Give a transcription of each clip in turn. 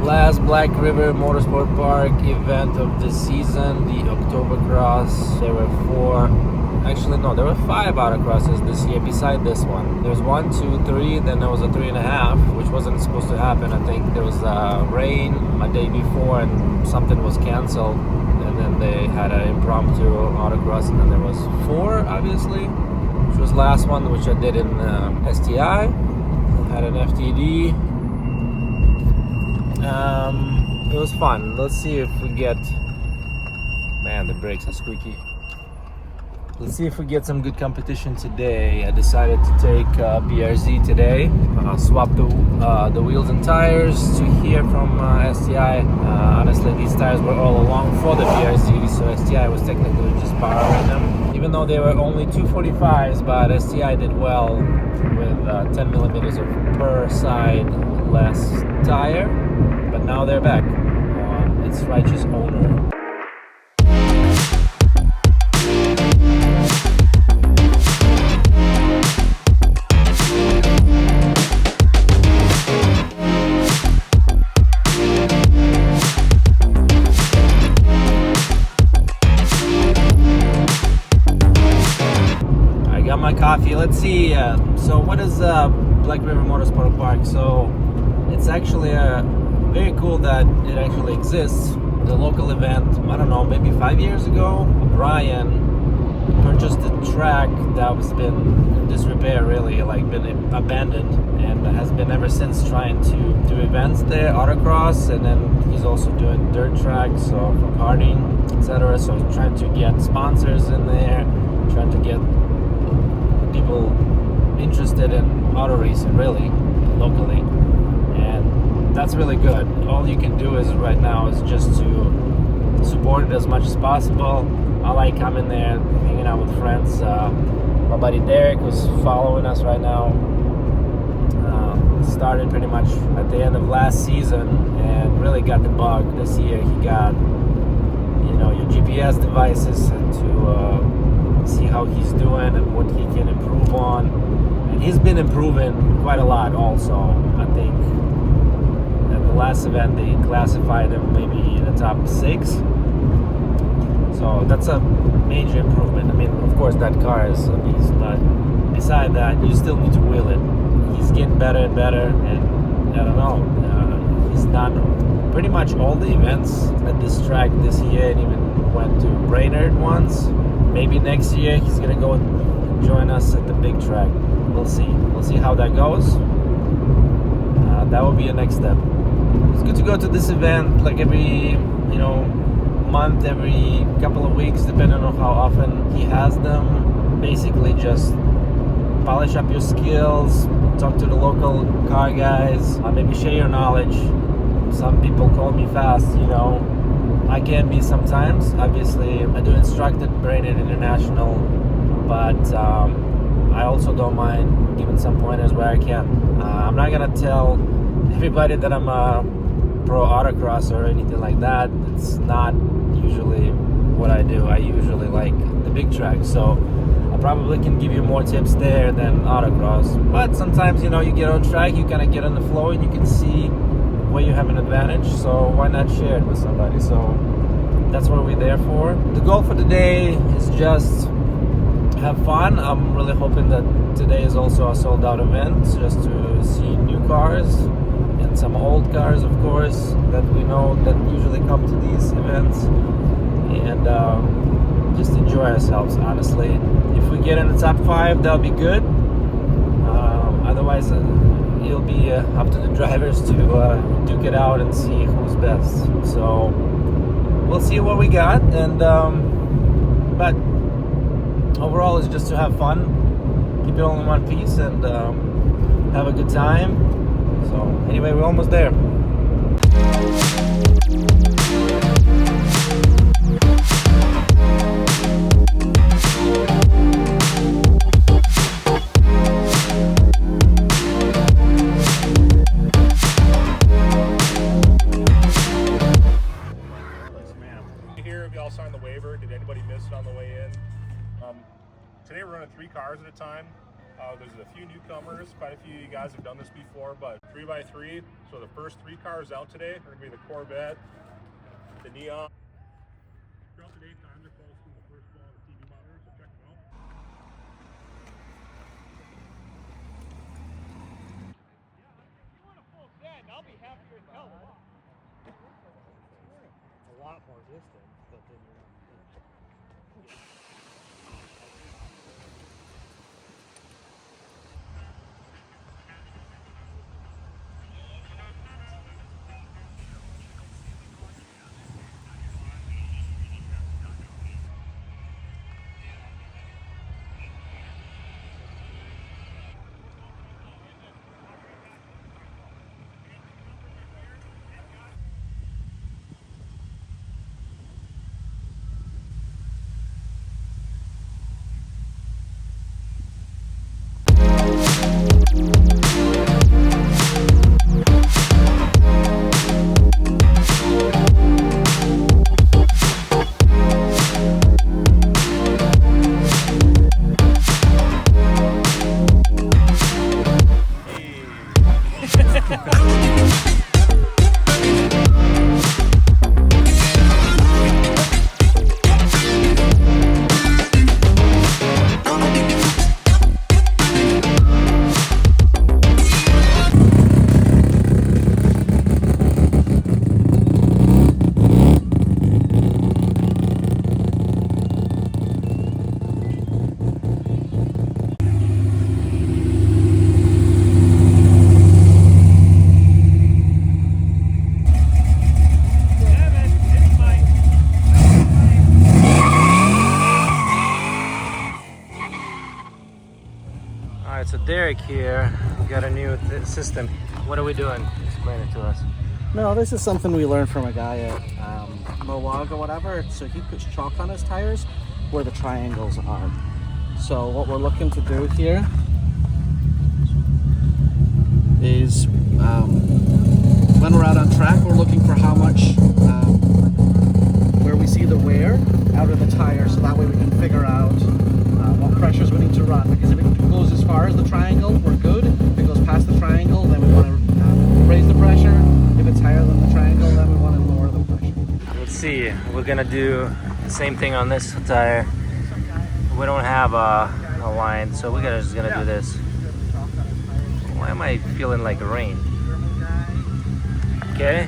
Last Black River Motorsport Park event of the season, the Octobercross. There were there were 5 autocrosses this year beside this one. There's 1, 2, 3, then there was a 3.5, which wasn't supposed to happen. I think there was rain a day before and something was canceled, and then they had an impromptu autocross, and then there was 4, obviously, which was last one, which I did in STI. Had an FTD. It was fun. Let's see if we get... Man, the brakes are squeaky. Let's see if we get some good competition today. I decided to take BRZ today. Swap the wheels and tires to here from STI. Honestly, these tires were all along for the BRZ, so STI was technically just borrowing them. Even though they were only 245s, but STI did well with 10 millimeters of per side less tire. But now they're back on its righteous owner. My coffee. Let's see. So what is Black River Motorsport Park? So it's actually very cool that it actually exists. The local event, I don't know, maybe 5 years ago, Brian purchased a track that was been in disrepair, really, like been abandoned, and has been ever since trying to do events there, autocross, and then he's also doing dirt tracks, so for karting, etc. So he's trying to get sponsors in there, trying to get people interested in auto racing, really, locally, and that's really good. All you can do is right now is just to support it as much as possible. I like coming there, hanging out with friends. My buddy Derek, who's following us right now, started pretty much at the end of last season and really got the bug this year. He got, your GPS devices to see how he's doing and what he can improve on, and he's been improving quite a lot also. I think at the last event they classified him maybe in the top 6, so that's a major improvement. I mean, of course that car is a beast, but beside that you still need to wheel it. He's getting better and better, and I don't know, he's done pretty much all the events at this track this year, and even went to Brainerd once. Maybe next year he's gonna go join us at the big track. We'll see. We'll see how that goes. That will be a next step. It's good to go to this event like every, month, every couple of weeks, depending on how often he has them. Basically, just polish up your skills, talk to the local car guys, maybe share your knowledge. Some people call me fast, I can be sometimes. Obviously, I do instruct at Brainerd International, but I also don't mind giving some pointers where I can. I'm not gonna tell everybody that I'm a pro autocross or anything like that. It's not usually what I do. I usually like the big track, so I probably can give you more tips there than autocross. But sometimes, you get on track, you kind of get on the flow, and you can see where you have an advantage, so why not share it with somebody? So that's what we're there for. The goal for today is just have fun. I'm really hoping that today is also a sold out event, just to see new cars and some old cars, of course, that we know that usually come to these events, and just enjoy ourselves, honestly. If we get in the top 5, that'll be good. Otherwise, it'll be up to the drivers to duke it out and see who's best. So we'll see what we got, and but overall it's just to have fun, keep it all in one piece, and have a good time. So anyway, we're almost there. Y'all signed the waiver. Did anybody miss it on the way in? Today we're running 3 cars at a time. There's a few newcomers. Quite a few of you guys have done this before, but 3x3. So the first 3 cars out today are going to be the Corvette, the Neon. Throughout the day, times are close to the first one on the TV monitor, so check them out. If you want a full set, I'll be happier as hell. A lot more distance, but then you're not. Alright, so Derek here, we got a new system. What are we doing? Explain it to us. No, this is something we learned from a guy at Milwaukee or whatever. So he puts chalk on his tires where the triangles are. So what we're looking to do here is when we're out on track, we're looking for how much, where we see the wear out of the tire, so that way we can figure out what pressures we need to run. Because if it goes as far as the triangle, we're good. If it goes past the triangle, then we want to raise the pressure. If it's higher than the triangle, then we want to lower the pressure. Let's see, we're gonna do the same thing on this tire. We don't have a line, so we're just gonna do this. Why am I feeling like rain? Okay.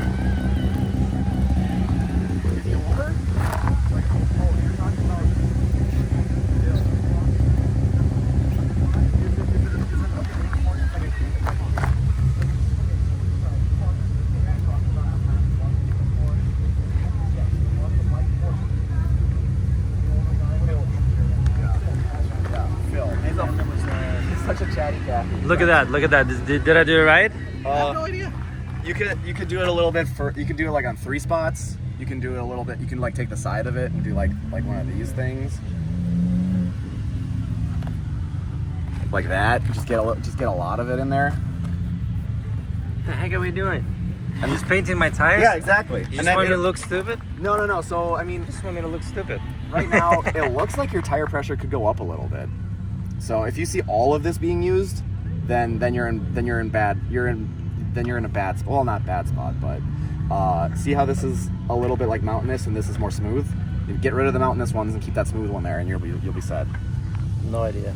Such a chatty cat. Look at that, look at that. Did I do it right? I have no idea. You could do it a little bit you could do it like on 3 spots. You can do it a little bit. You can like take the side of it and do like one of these things, like that. Just get a lot of it in there. What the heck are we doing? I'm just painting my tires? Yeah, exactly. You just want me to look stupid? No. So I mean, You just want me to look stupid. right now it looks like your tire pressure could go up a little bit. So if you see all of this being used, then you're in a bad spot. Well, not bad spot, but see how this is a little bit like mountainous and this is more smooth. You get rid of the mountainous ones and keep that smooth one there, and you'll be set. No idea.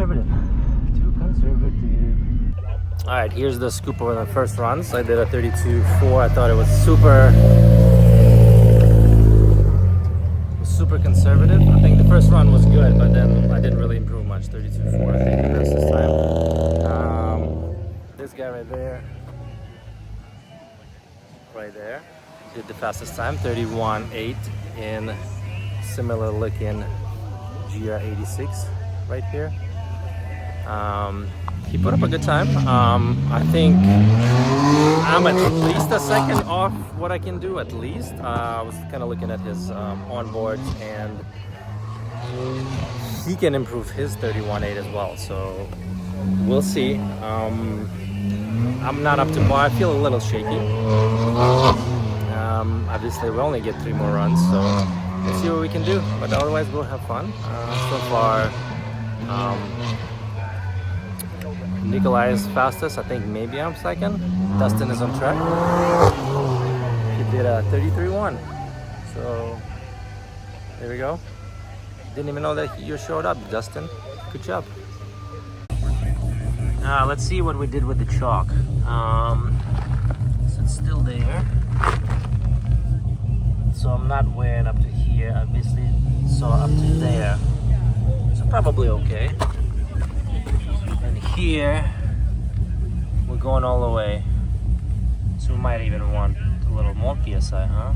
conservative. Too conservative. All right, here's the scoop over the first runs. I did a 32.4. I thought it was super conservative. I think the first run was good, but then I didn't really improve much. 32.4, I think, that's this time. This guy right there, did the fastest time, 31.8 in similar looking GR86 right here. He put up a good time. I think I'm at least a second off what I can do, at least. I was kind of looking at his onboards, and he can improve his 31.8 as well, so we'll see. I'm not up to par. I feel a little shaky. Obviously, we only get 3 more runs, so we'll see what we can do, but otherwise we'll have fun. So far, Nikolai is fastest. I think maybe I'm second. Dustin is on track. He did a 33.1. So there we go. Didn't even know that you showed up, Dustin. Good job. Let's see what we did with the chalk. So it's still there. So I'm not weighing up to here, obviously. So up to there. So probably okay. And here, we're going all the way. So we might even want a little more PSI, huh?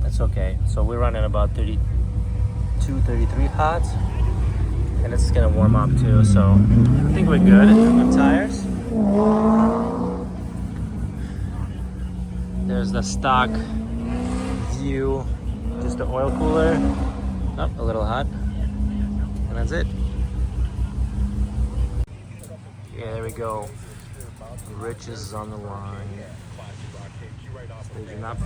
That's okay. So we're running about 32, 33 hot. And it's gonna warm up too, so I think we're good. Good tires. There's the stock view, just the oil cooler. Oh, a little hot. And that's it. Yeah, there we go. Rich is on the line. Staging up.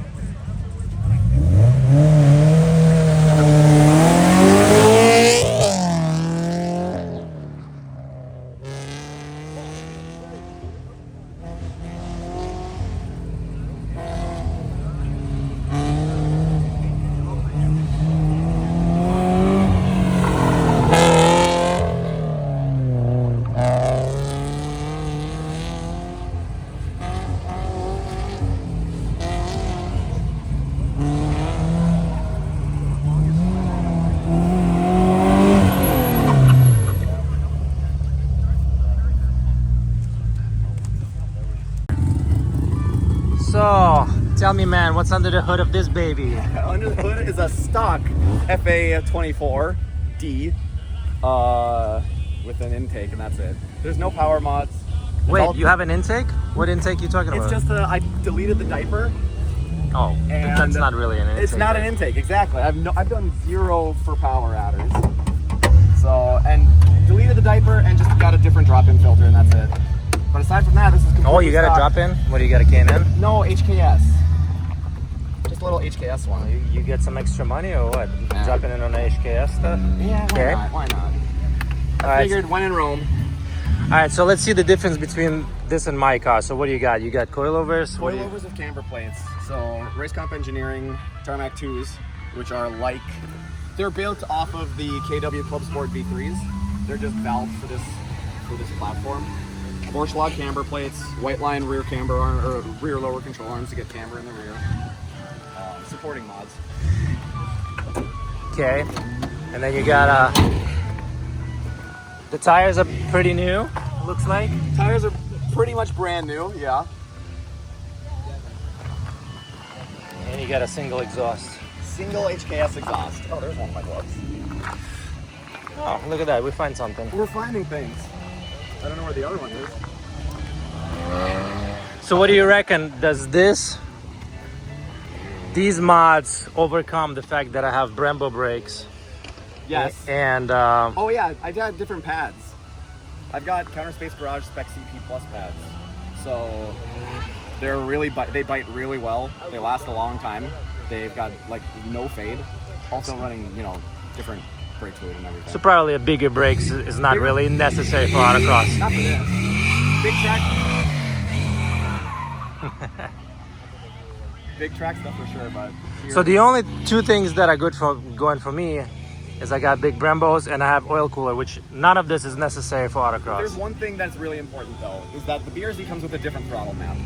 So, tell me, man, what's under the hood of this baby? Under the hood is a stock FA24D with an intake, and that's it. There's no power mods. Wait, you have an intake? What intake are you talking about? It's just I deleted the diaper. Oh, and that's not really an intake. It's not an intake, exactly. I've done 0 for power adders. So, and deleted the diaper and just got a different drop-in filter, and that's it. But aside from that, this is completely Oh, you got stock. a drop in? What do you got, a K&N? No, HKS. Just a little HKS one. You get some extra money or what? Yeah. Dropping in on the HKS stuff? Yeah, why Okay. not? Why not? I Alright. figured when in Rome. Alright, so let's see the difference between this and my car. So what do you got? You got coilovers? What do you- Coilovers with camber plates. So Race Comp Engineering Tarmac 2s, which are like, they're built off of the KW Club Sport V3s. They're just valved for this platform. Borschlag camber plates, white line rear camber arm, or rear lower control arms to get camber in the rear. Supporting mods. Okay. And then you got the tires are pretty new, looks like. Tires are pretty much brand new, yeah. And you got a single exhaust. Single HKS exhaust. Oh, there's one of my gloves. Oh, look at that. We find something. We're finding things. I don't know where the other one is. So what do you reckon? Does these mods overcome the fact that I have Brmp brakes? Yes. And Oh yeah, I've got different pads. I've got Counter Space Garage Spec CP Plus pads. So they're they bite really well. They last a long time. They've got like no fade. Also running, different brake fluid and everything. so probably a bigger brakes is not really necessary for autocross. Not for this. Big track. Big track stuff for sure, but So the only two things that are good for going for me is I got big Brembos and I have oil cooler, which none of this is necessary for autocross. There's one thing that's really important though, is that the BRZ comes with a different throttle map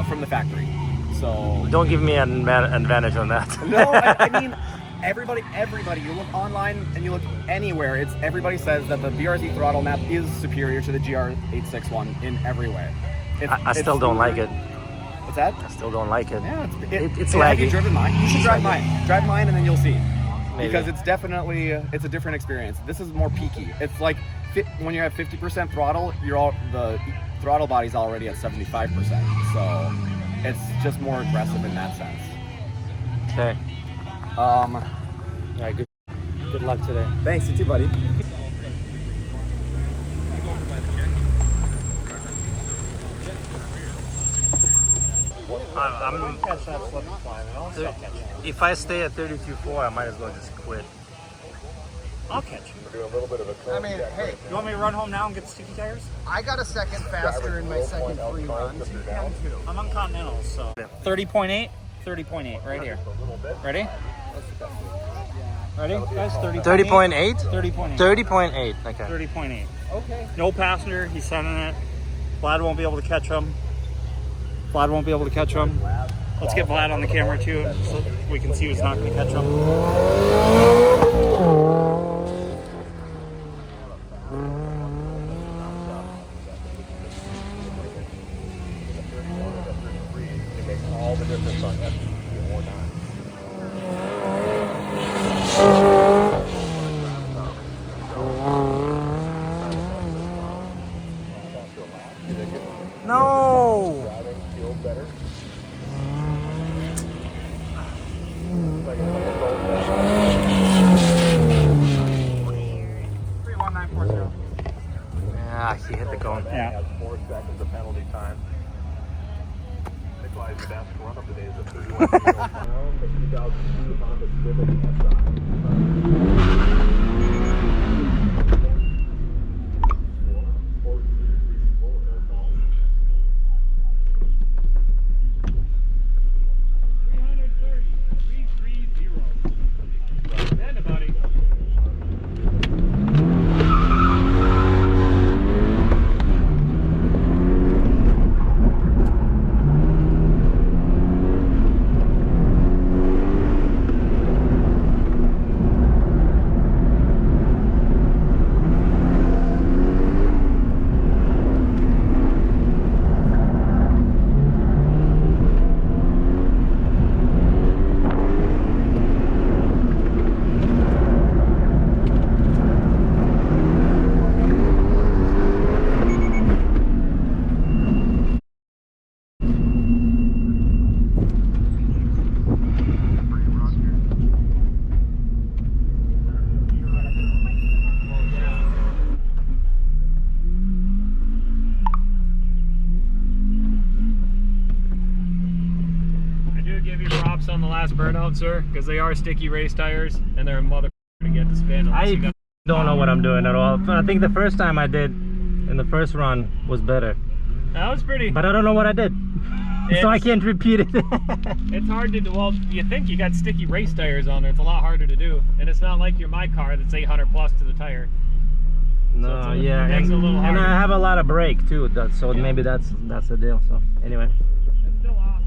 from the factory. So don't give me an advantage on that. No, I mean, everybody, you look online and you look anywhere, everybody says that the BRZ throttle map is superior to the GR86 one in every way. I still don't like it. What's that? I still don't like it. Yeah, it's laggy. Have you laggy. driven mine? You should drive mine. Drive mine and then you'll see. Maybe. Because it's definitely, it's a different experience. This is more peaky. It's like when you have 50% throttle, the throttle body's already at 75%. So it's just more aggressive in that sense. Okay. Yeah, good luck today. Thanks, you too, buddy. I'm catch that slip and slide, and I'll still catch it. If I stay at 32.4, I might as well just quit. I'll catch you. We're doing a little bit of a I mean, hey, You want me to run home now and get the sticky tires? I got a second faster in my second free run. I'm on Continental, so. 30.8, 30.8, right here. Ready? Ready, guys? 30.8? 30.8. 30.8, okay. 30.8. Okay. No passenger, he's sending it. Vlad won't be able to catch him. Vlad won't be able to catch him. Let's get Vlad on the camera too, so we can see who's not going to catch him. It makes all the difference on FTP or not. No! Feel better. Yeah, he hit the cone. Yeah. Has 4 seconds of penalty time. Nikolai's best run of the day is a 31 the 2002 Honda Civic SI. On the last burnout, sir, because they are sticky race tires and they're a mother to get to spin. I don't know what I'm doing at all. I think the first time I did in the first run was better. That was pretty. But I don't know what I did. So I can't repeat it. It's hard to do. Well, you think you got sticky race tires on there. It's a lot harder to do. And it's not like my car that's 800 plus to the tire. No, so yeah. It makes it a little harder. And I have a lot of brake too, so yeah. Maybe that's the deal. So anyway. It's still awesome.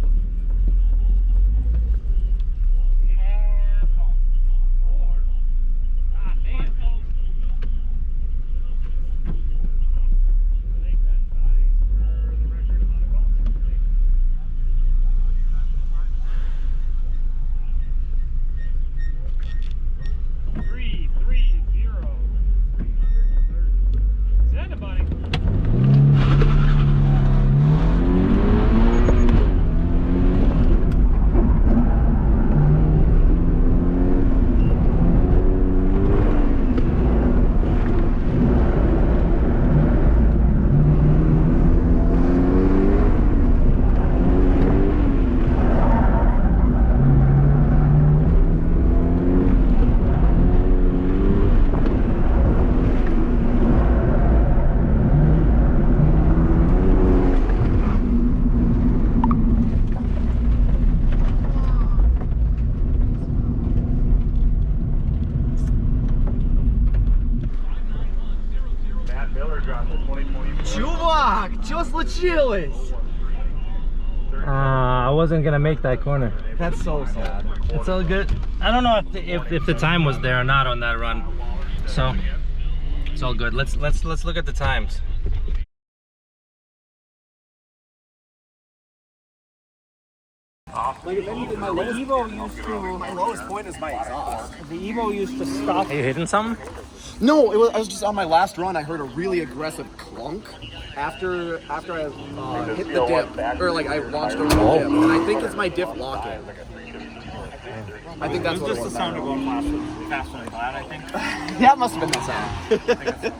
Fuck! Just leciłeś! I wasn't gonna make that corner. That's so sad. It's all good. I don't know if the time was there or not on that run, so it's all good. Let's look at the times. Like if anything, my lowest point is my exhaust. The Evo used to stop. Are you hitting something? No, I was just on my last run. I heard a really aggressive clunk after I hit the dip, or like I launched over the dip, and I think it's my diff locking. I think that's what it was. Just the sound of going faster than glad, I think. That must have been the sound.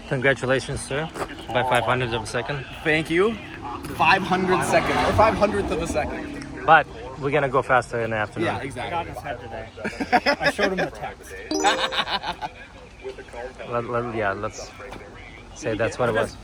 Congratulations, sir, by 500ths of a second. Thank you. 500 seconds, or 500th of a second. But we're gonna go faster in the afternoon. Yeah, exactly. I got his head today. I showed him the text. Yeah, let's say that's what it was.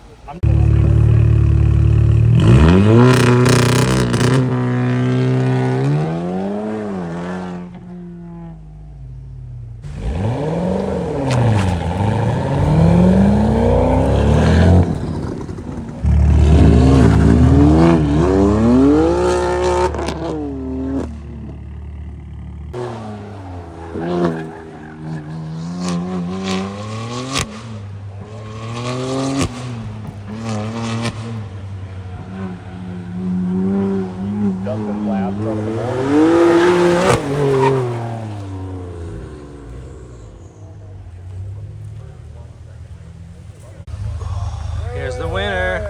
Here's the winner.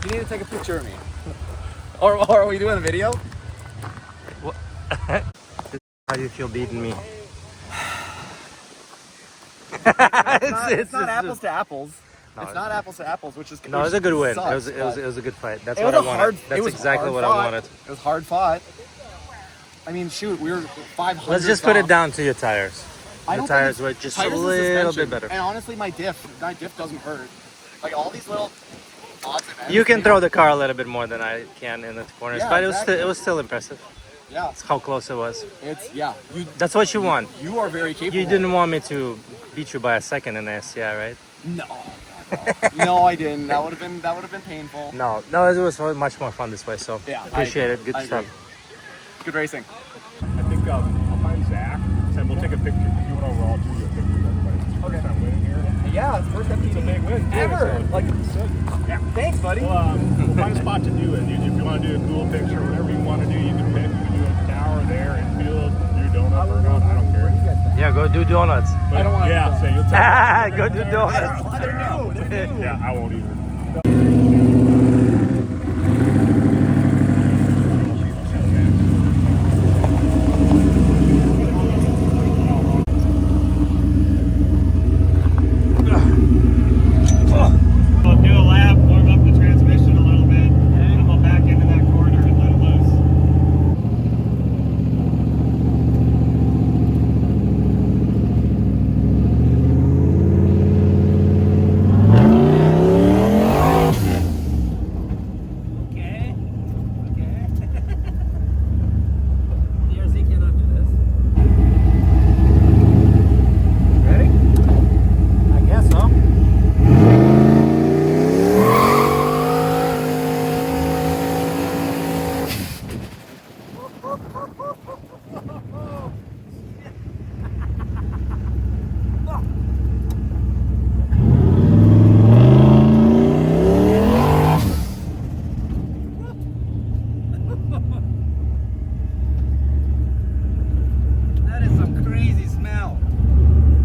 You need to take a picture of me. Or are we doing a video? How do you feel beating me? It's not apples to apples. It's not apples to apples, which is No, it was a good win. Sucks, It was a good fight. That's it what was I a wanted. hard. That's it was exactly hard what fought. I wanted. It was hard fought. I mean, shoot, we were 500. Let's just put it down to your tires. I The don't tires think were it's- just a tires and little suspension. bit better. And honestly, my diff doesn't hurt. Like all these little odds and ends. You can throw the car a little bit more than I can in the corners, Yeah, but exactly. it was still impressive. Yeah, It's how close it was. it's That's what you want. You are very capable. You didn't want me to beat you by a second in the SCI, right? No. No, I didn't. That would have been painful. No, it was much more fun this way. So Yeah, appreciate it. Good I stuff. agree. Good racing. I think I'll find Zach. Said we'll take a picture. You and overall do a picture of everybody. First time winning here. Yeah, it's first It's a big win. ever. Like yeah. Thanks, buddy. We'll find a spot to do it. If you want to do a cool picture, whatever you want to do, you can pick. You can do a tower there, infield, do donut or not. I don't care. Yeah, go do donuts. But I don't want to yeah, do so you'll take Go do donuts. They're new. Yeah, I won't either. We'll do a lap, warm up the transmission a little bit, and then we'll back into that corner and let it loose. Okay. BRZ cannot do this. Ready? I guess so. That is some crazy smell.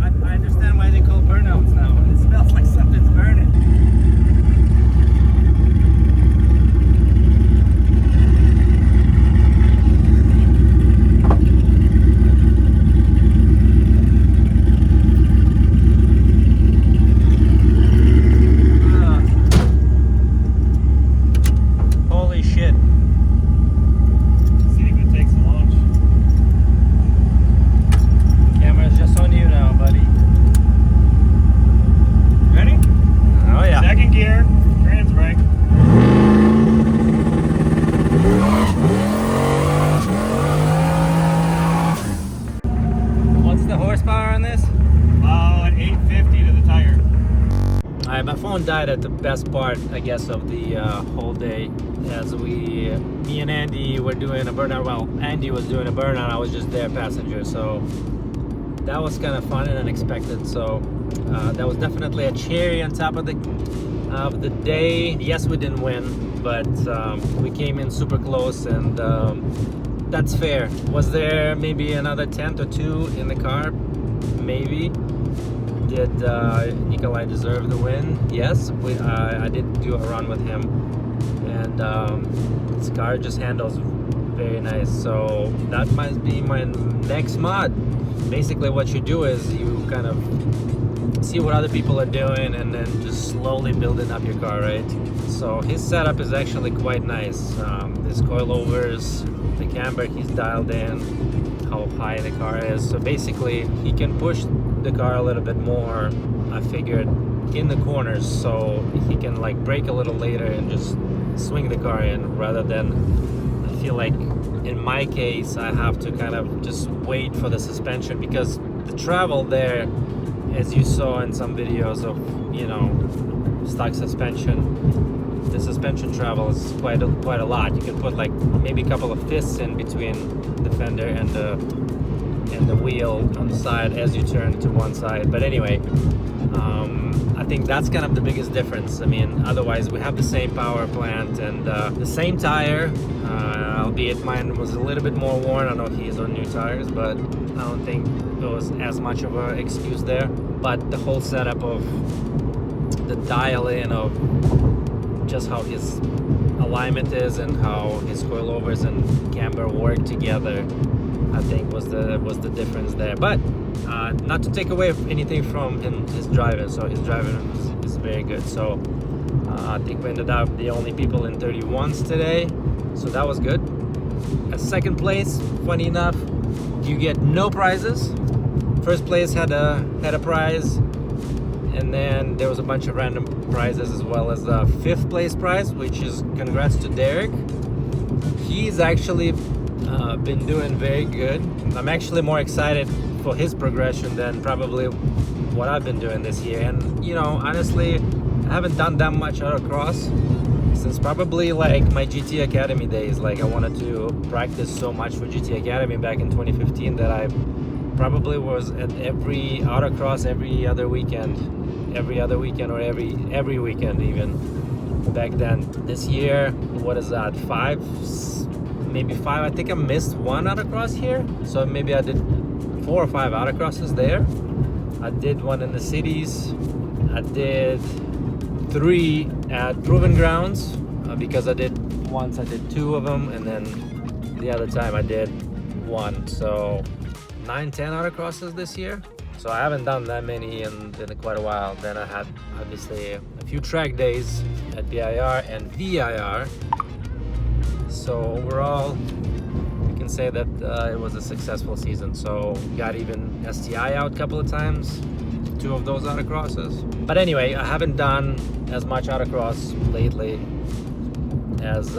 I understand why they call burnouts now. It smells like something's burning. died at the best part, I guess, of the whole day, as me and Andy were doing a burnout. Well, Andy was doing a burnout, I was just there passenger, so that was kind of fun and unexpected. So that was definitely a cherry on top of the day. Yes, we didn't win, but we came in super close, and that's fair. Was there maybe another tenth or two in the car? Maybe. Did Nikolai deserve the win? Yes, I did do a run with him, and his car just handles very nice. So that might be my next mod. Basically what you do is you kind of see what other people are doing and then just slowly building up your car, right? So his setup is actually quite nice. His coilovers, the camber he's dialed in, how high the car is. So basically he can push the car a little bit more, I figured, in the corners, so he can like brake a little later and just swing the car in, rather than, I feel like in my case I have to kind of just wait for the suspension, because the travel there, as you saw in some videos of, you know, stock suspension, the suspension travel is quite a lot. You can put like maybe a couple of fists in between the fender and the wheel on the side as you turn to one side. But anyway, I think that's kind of the biggest difference. I mean, otherwise we have the same power plant and the same tire, albeit mine was a little bit more worn. I know he's on new tires, but I don't think there was as much of an excuse there. But the whole setup of the dial-in of just how his alignment is and how his coilovers and camber work together, I think was the difference there. But not to take away anything from his driving. So his driving is very good. So I think we ended up the only people in 31s today, so that was good. At second place, funny enough, you get no prizes. First place had a prize, and then there was a bunch of random prizes, as well as the fifth place prize, which is congrats to Derek. He's actually been doing very good. I'm actually more excited for his progression than probably what I've been doing this year. And you know, honestly, I haven't done that much autocross since probably like my GT Academy days. Like, I wanted to practice so much for GT Academy back in 2015 that I probably was at every autocross every other weekend or every weekend even back then. This year, what is that, maybe five. I think I missed one autocross here, so maybe I did 4 or 5 autocrosses there. I did one in the cities. I did 3 at Proven Grounds, because I did 2 of them, and then the other time I did 1. So 9-10 autocrosses this year. So I haven't done that many in quite a while. Then I had obviously a few track days at BIR and VIR. So overall, we can say that it was a successful season. So got even STI out a couple of times, 2 of those autocrosses. But anyway, I haven't done as much autocross lately as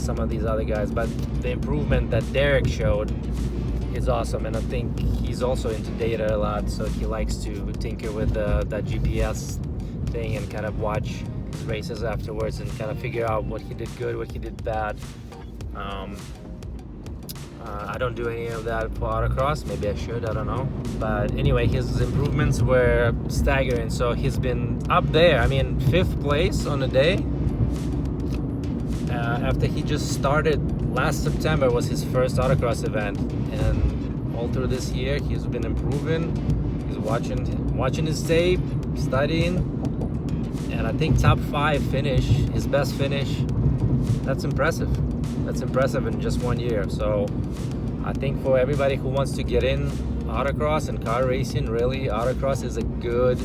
some of these other guys. But the improvement that Derek showed is awesome, and I think he's also into data a lot. So he likes to tinker with that GPS thing and kind of watch races afterwards and kind of figure out what he did good, what he did bad. I don't do any of that for autocross. Maybe I should, I don't know. But anyway, his improvements were staggering. So he's been up there. I mean, 5th place on the day. After he just started last September was his first autocross event, and all through this year he's been improving. He's watching his tape, studying, and I think top 5 finish, his best finish. That's impressive. That's impressive in just 1 year. So I think for everybody who wants to get in autocross and car racing, really, autocross is a good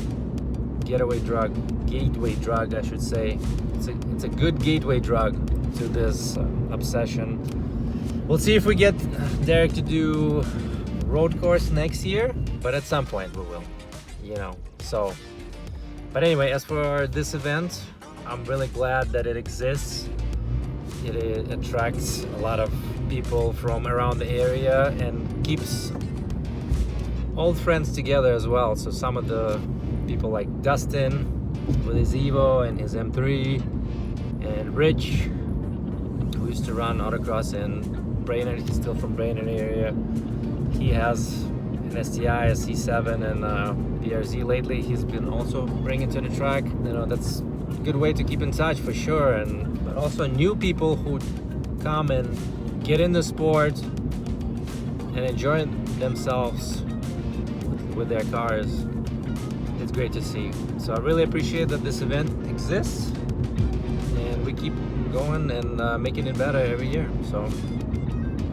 gateway drug, I should say. It's a good gateway drug to this obsession. We'll see if we get Derek to do road course next year, but at some point we will, you know. So, but anyway, as for this event, I'm really glad that it exists. It attracts a lot of people from around the area and keeps old friends together as well. So some of the people like Dustin, with his Evo and his M3, and Rich, who used to run Autocross in Brainerd. He's still from Brainerd area. He has an STI, a C7, and BRZ lately. He's been also bringing to the track. You know, that's a good way to keep in touch for sure. And but also new people who come and get in the sport and enjoy themselves with their cars. It's great to see. So I really appreciate that this event exists, and we keep going and making it better every year. So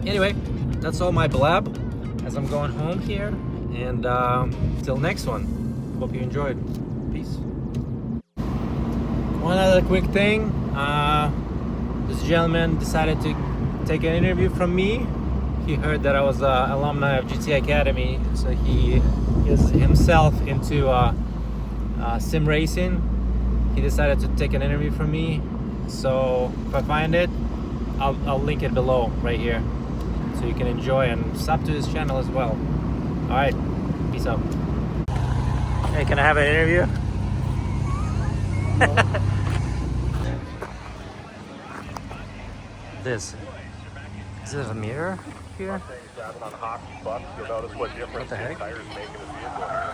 anyway, that's all my blab as I'm going home here, and till next one, hope you enjoyed. Peace. One other quick thing, this gentleman decided to take an interview from me. He heard that I was an alumni of GT Academy, so he is himself into sim racing. He decided to take an interview from me, so if I find it, I'll link it below right here, so you can enjoy and sub to his channel as well. All right, peace out. Hey, can I have an interview? This. Is it a mirror here? Driving on hockey pucks, you'll notice what difference the heck? tires make in the vehicle here.